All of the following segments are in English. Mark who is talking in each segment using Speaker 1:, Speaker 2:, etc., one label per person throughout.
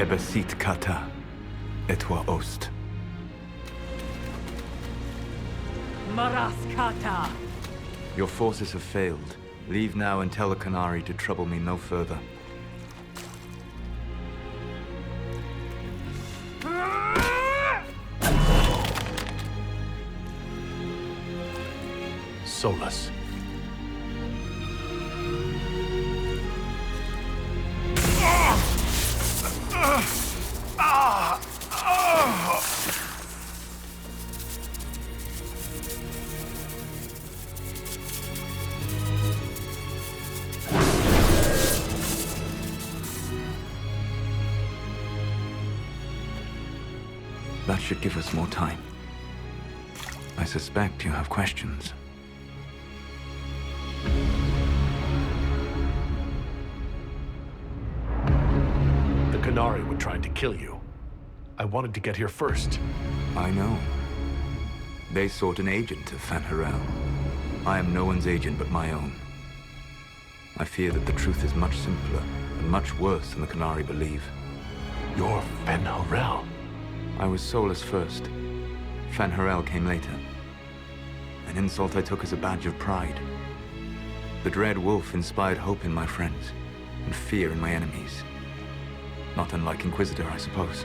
Speaker 1: Ebesit kata, etwa ost.
Speaker 2: Maraskata!
Speaker 1: Your forces have failed. Leave now and tell the Canary to trouble me no further.
Speaker 3: Solus.
Speaker 1: That should give us more time. I suspect you have questions.
Speaker 3: The Canary were trying to kill you. I wanted to get here first.
Speaker 1: I know. They sought an agent of Fanharel. I am no one's agent but my own. I fear that the truth is much simpler and much worse than the Canary believe.
Speaker 3: You're Fanharel.
Speaker 1: I was Solus first. Fanharel came later. An insult I took as a badge of pride. The Dread Wolf inspired hope in my friends, and fear in my enemies. Not unlike Inquisitor, I suppose.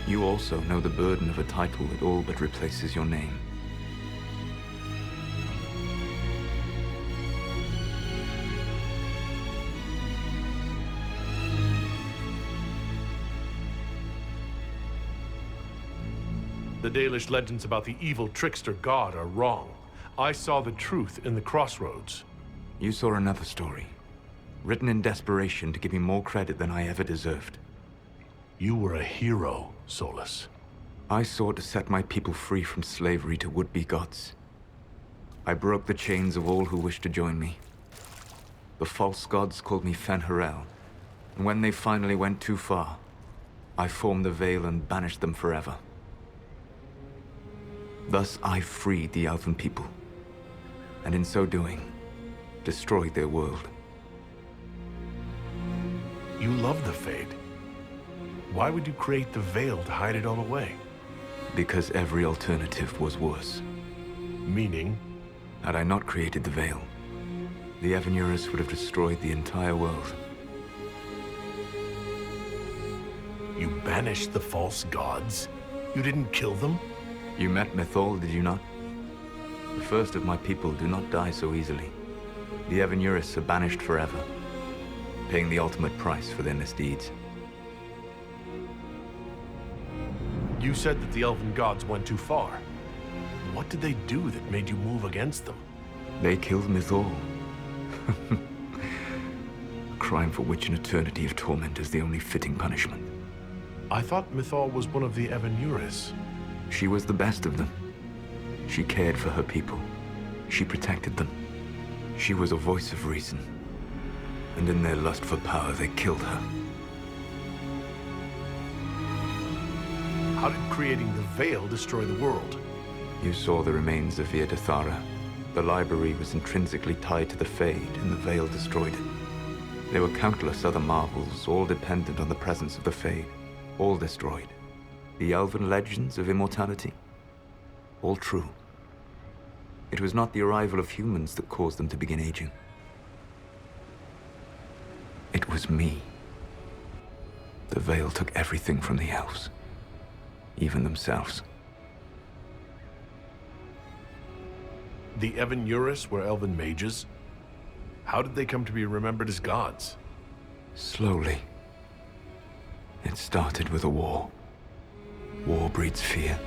Speaker 1: You also know the burden of a title that all but replaces your name.
Speaker 3: The Dalish legends about the evil trickster god are wrong. I saw the truth in the crossroads.
Speaker 1: You saw another story, written in desperation to give me more credit than I ever deserved.
Speaker 3: You were a hero, Solus.
Speaker 1: I sought to set my people free from slavery to would-be gods. I broke the chains of all who wished to join me. The false gods called me Fanharel, and when they finally went too far, I formed the Veil and banished them forever. Thus I freed the Elven people, and in so doing, destroyed their world.
Speaker 3: You love the Fade. Why would you create the Veil to hide it all away?
Speaker 1: Because every alternative was worse.
Speaker 3: Meaning?
Speaker 1: Had I not created the Veil, the Evanurus would have destroyed the entire world.
Speaker 3: You banished the false gods? You didn't kill them?
Speaker 1: You met Mythol, did you not? The first of my people do not die so easily. The Evanurus are banished forever, paying the ultimate price for their misdeeds.
Speaker 3: You said that the Elven gods went too far. What did they do that made you move against them?
Speaker 1: They killed Mythol. A crime for which an eternity of torment is the only fitting punishment.
Speaker 3: I thought Mythol was one of the Evanurus.
Speaker 1: She was the best of them. She cared for her people. She protected them. She was a voice of reason. And in their lust for power, they killed her.
Speaker 3: How did creating the Veil destroy the world?
Speaker 1: You saw the remains of Via de Thara. The library was intrinsically tied to the Fade, and the Veil destroyed it. There were countless other marvels, all dependent on the presence of the Fade, all destroyed. The elven legends of immortality, all true. It was not the arrival of humans that caused them to begin aging. It was me. The Veil took everything from the elves, even themselves.
Speaker 3: The Evanurus were elven mages? How did they come to be remembered as gods?
Speaker 1: Slowly. It started with a war. War breeds fear.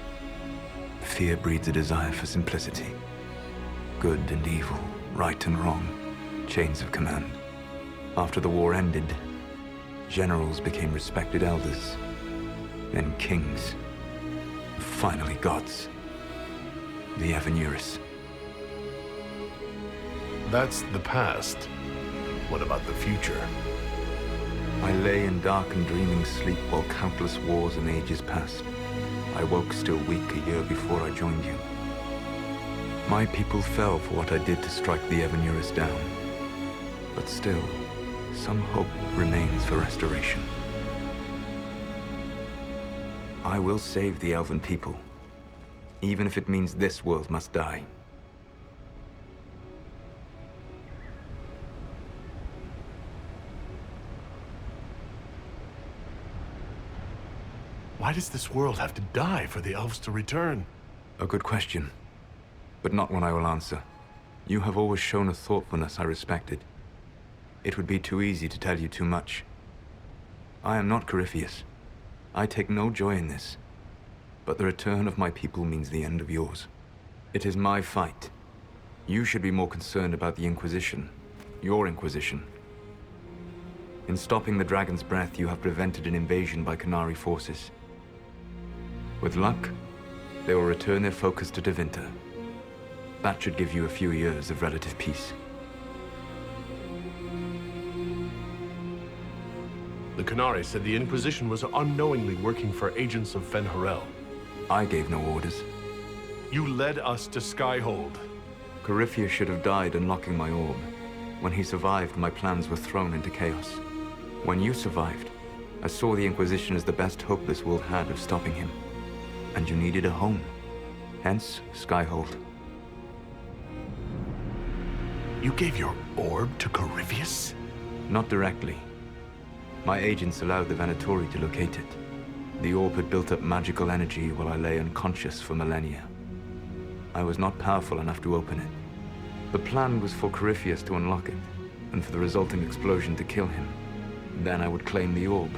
Speaker 1: Fear breeds a desire for simplicity. Good and evil, right and wrong, chains of command. After the war ended, generals became respected elders, then kings, finally gods. The Evanurus.
Speaker 3: That's the past. What about the future?
Speaker 1: I lay in dark and dreaming sleep while countless wars and ages passed. I woke still weak a year before I joined you. My people fell for what I did to strike the Evanurus down. But still, some hope remains for restoration. I will save the elven people, even if it means this world must die.
Speaker 3: Why does this world have to die for the elves to return?
Speaker 1: A good question, but not one I will answer. You have always shown a thoughtfulness I respected. It would be too easy to tell you too much. I am not Corypheus. I take no joy in this. But the return of my people means the end of yours. It is my fight. You should be more concerned about the Inquisition. Your Inquisition. In stopping the Dragon's Breath, you have prevented an invasion by Qunari forces. With luck, they will return their focus to Tevinter. That should give you a few years of relative peace.
Speaker 3: The Qunari said the Inquisition was unknowingly working for agents of Fen'Harel.
Speaker 1: I gave no orders.
Speaker 3: You led us to Skyhold.
Speaker 1: Corypheus should have died unlocking my orb. When he survived, my plans were thrown into chaos. When you survived, I saw the Inquisition as the best hope this world had of stopping him. And you needed a home. Hence, Skyhold.
Speaker 3: You gave your orb to Corypheus?
Speaker 1: Not directly. My agents allowed the Venatori to locate it. The orb had built up magical energy while I lay unconscious for millennia. I was not powerful enough to open it. The plan was for Corypheus to unlock it, and for the resulting explosion to kill him. Then I would claim the orb.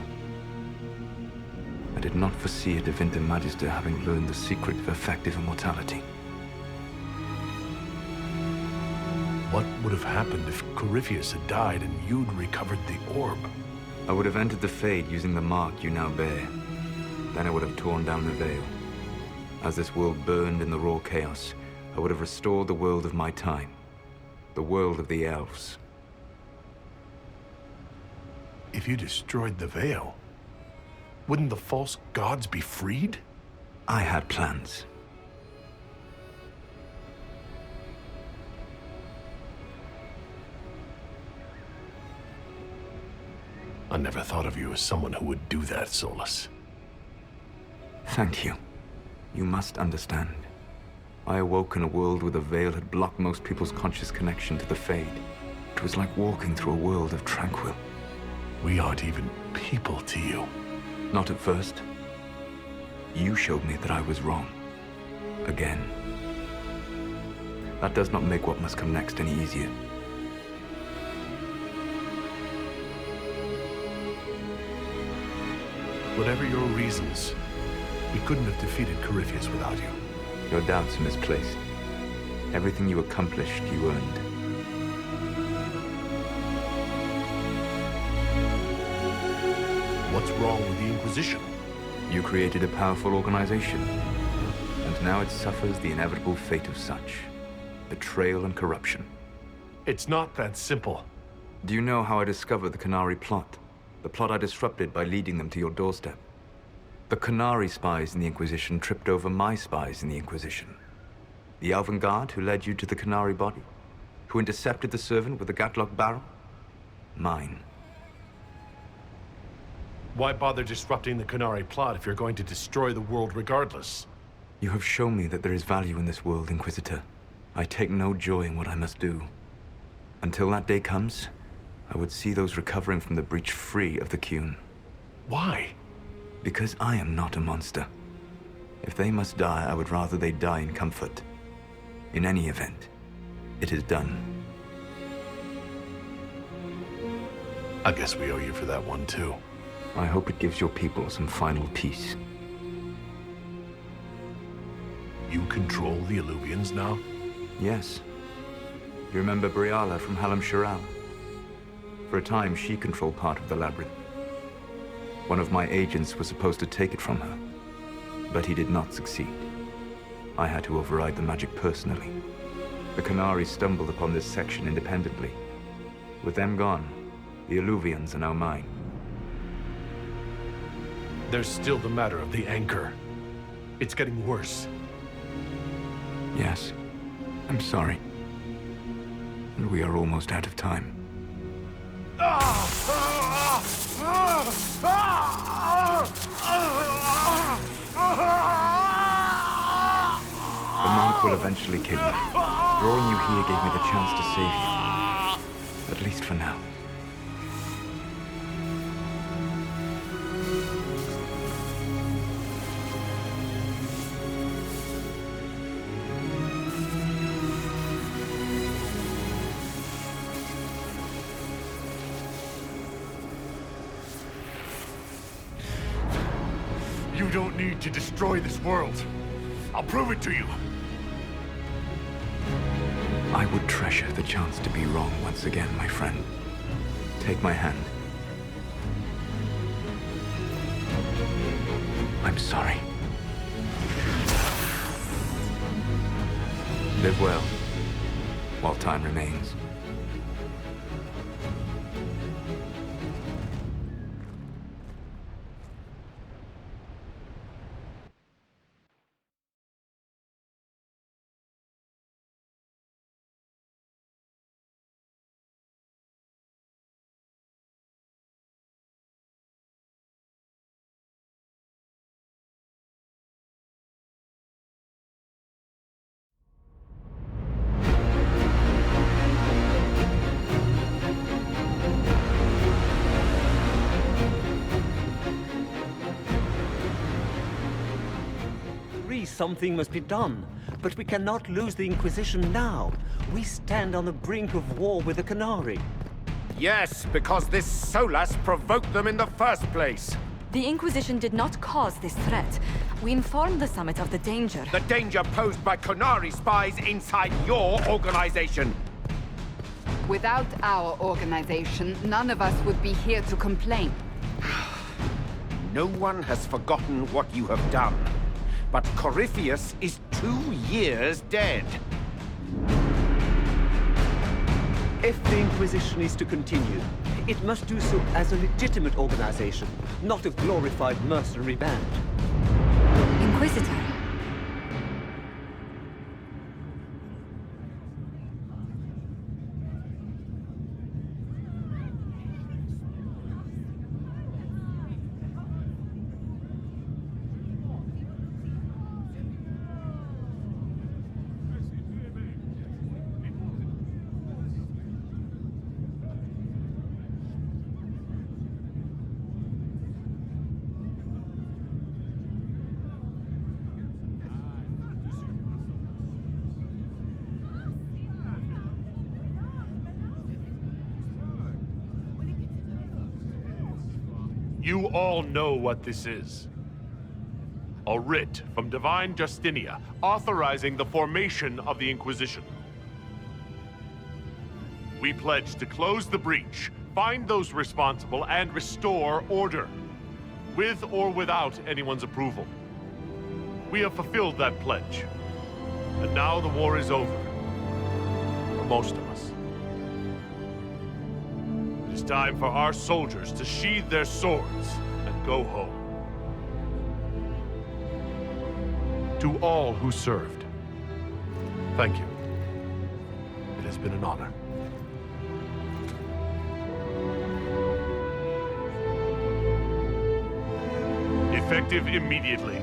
Speaker 1: I did not foresee a Tevinter Magister having learned the secret of effective immortality.
Speaker 3: What would have happened if Corypheus had died and you'd recovered the orb?
Speaker 1: I would have entered the Fade using the mark you now bear. Then I would have torn down the veil. As this world burned in the raw chaos, I would have restored the world of my time. The world of the elves.
Speaker 3: If you destroyed the veil, wouldn't the false gods be freed?
Speaker 1: I had plans.
Speaker 3: I never thought of you as someone who would do that, Solus.
Speaker 1: Thank you. You must understand. I awoke in a world where the veil had blocked most people's conscious connection to the Fade. It was like walking through a world of tranquil.
Speaker 3: We aren't even people to you.
Speaker 1: Not at first. You showed me that I was wrong. Again. That does not make what must come next any easier.
Speaker 3: Whatever your reasons, we couldn't have defeated Corypheus without you.
Speaker 1: Your doubts are misplaced. Everything you accomplished, you earned.
Speaker 3: What's wrong with the Inquisition?
Speaker 1: You created a powerful organization, and now it suffers the inevitable fate of such. Betrayal and corruption.
Speaker 3: It's not that simple.
Speaker 1: Do you know how I discovered the Qunari plot? The plot I disrupted by leading them to your doorstep. The Qunari spies in the Inquisition tripped over my spies in the Inquisition. The Elven Guard who led you to the Qunari body? Who intercepted the servant with the Gatlock barrel? Mine.
Speaker 3: Why bother disrupting the Qunari plot if you're going to destroy the world regardless?
Speaker 1: You have shown me that there is value in this world, Inquisitor. I take no joy in what I must do. Until that day comes, I would see those recovering from the breach free of the Qun.
Speaker 3: Why?
Speaker 1: Because I am not a monster. If they must die, I would rather they die in comfort. In any event, it is done.
Speaker 3: I guess we owe you for that one, too.
Speaker 1: I hope it gives your people some final peace.
Speaker 3: You control the Illuvians now?
Speaker 1: Yes. You remember Briala from Halam Shiral? For a time, she controlled part of the labyrinth. One of my agents was supposed to take it from her, but he did not succeed. I had to override the magic personally. The Qunari stumbled upon this section independently. With them gone, the Illuvians are now mine.
Speaker 3: There's still the matter of the anchor. It's getting worse.
Speaker 1: Yes, I'm sorry. And we are almost out of time. The monk will eventually kill you. Drawing you here gave me the chance to save you. At least for now.
Speaker 3: You don't need to destroy this world. I'll prove it to you.
Speaker 1: I would treasure the chance to be wrong once again, my friend. Take my hand. I'm sorry. Live well, while time remains.
Speaker 2: Something must be done, but we cannot lose the Inquisition now. We stand on the brink of war with the Canary.
Speaker 4: Yes, because this Solas provoked them in the first place.
Speaker 5: The Inquisition did not cause this threat. We informed the Summit of the danger.
Speaker 4: The danger posed by Canary spies inside your organization.
Speaker 6: Without our organization, none of us would be here to complain.
Speaker 4: No one has forgotten what you have done. But Corypheus is 2 years dead.
Speaker 2: If the Inquisition is to continue, it must do so as a legitimate organization, not a glorified mercenary band.
Speaker 5: Inquisitor.
Speaker 3: You all know what this is. A writ from Divine Justinia authorizing the formation of the Inquisition. We pledge to close the breach, find those responsible, and restore order, with or without anyone's approval. We have fulfilled that pledge, and now the war is over, for most of us. It is time for our soldiers to sheathe their swords and go home. To all who served, thank you. It has been an honor. Effective immediately,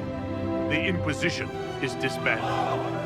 Speaker 3: the Inquisition is disbanded.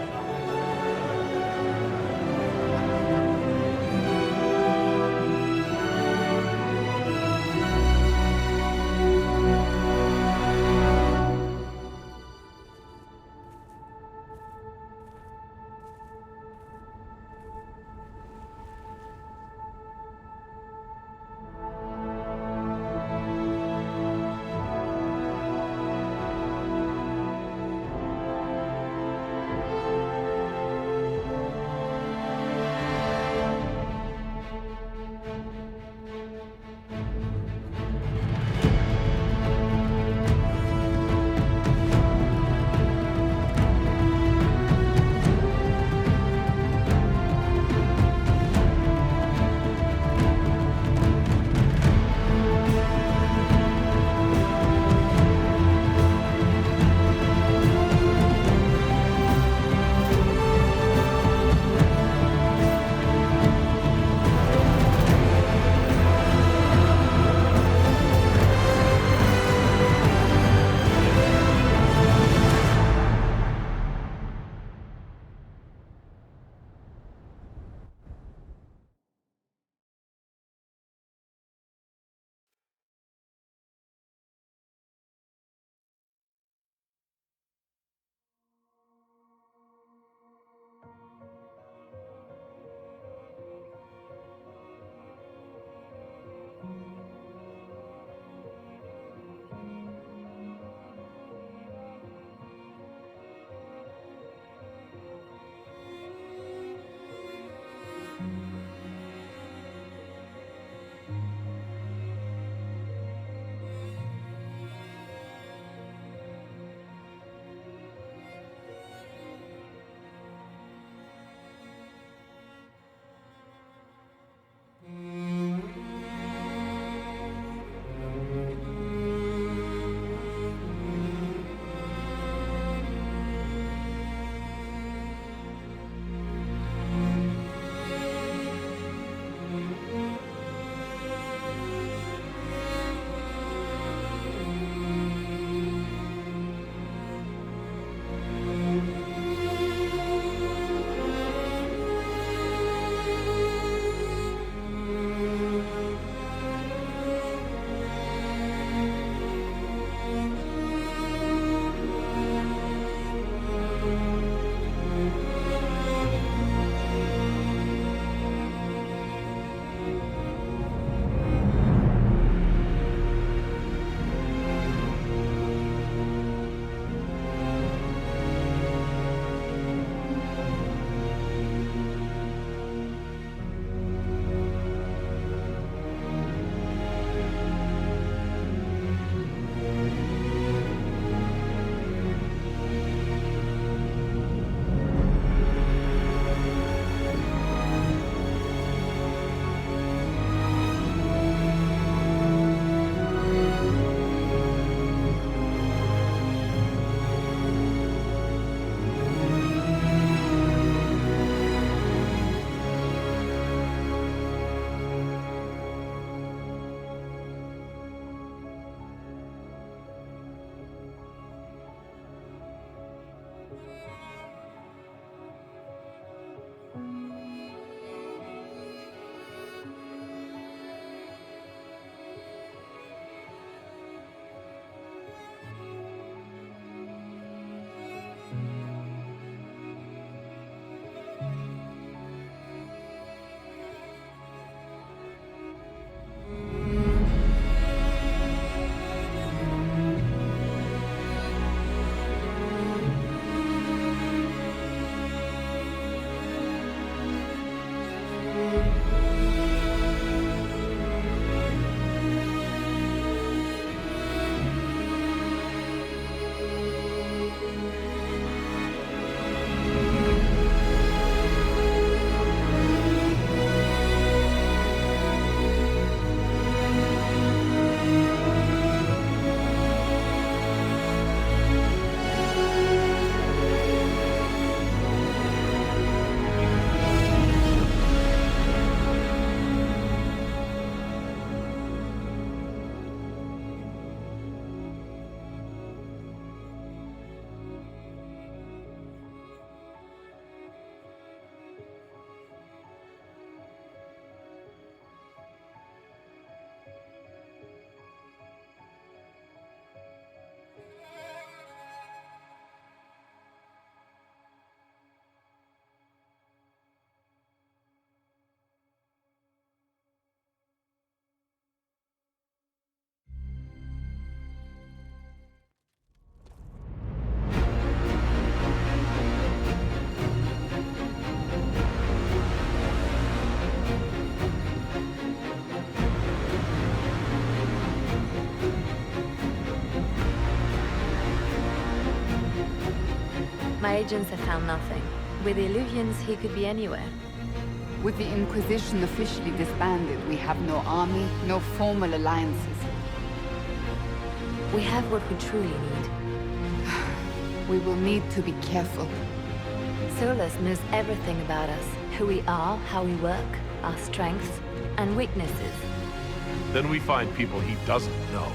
Speaker 7: My agents have found nothing. With the Illuvians, he could be anywhere.
Speaker 6: With the Inquisition officially disbanded, we have no army, no formal alliances.
Speaker 7: We have what we truly need.
Speaker 6: We will need to be careful.
Speaker 7: Solus knows everything about us. Who we are, how we work, our strengths and weaknesses.
Speaker 3: Then we find people he doesn't know.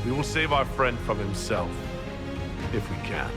Speaker 3: We will save our friend from himself, if we can.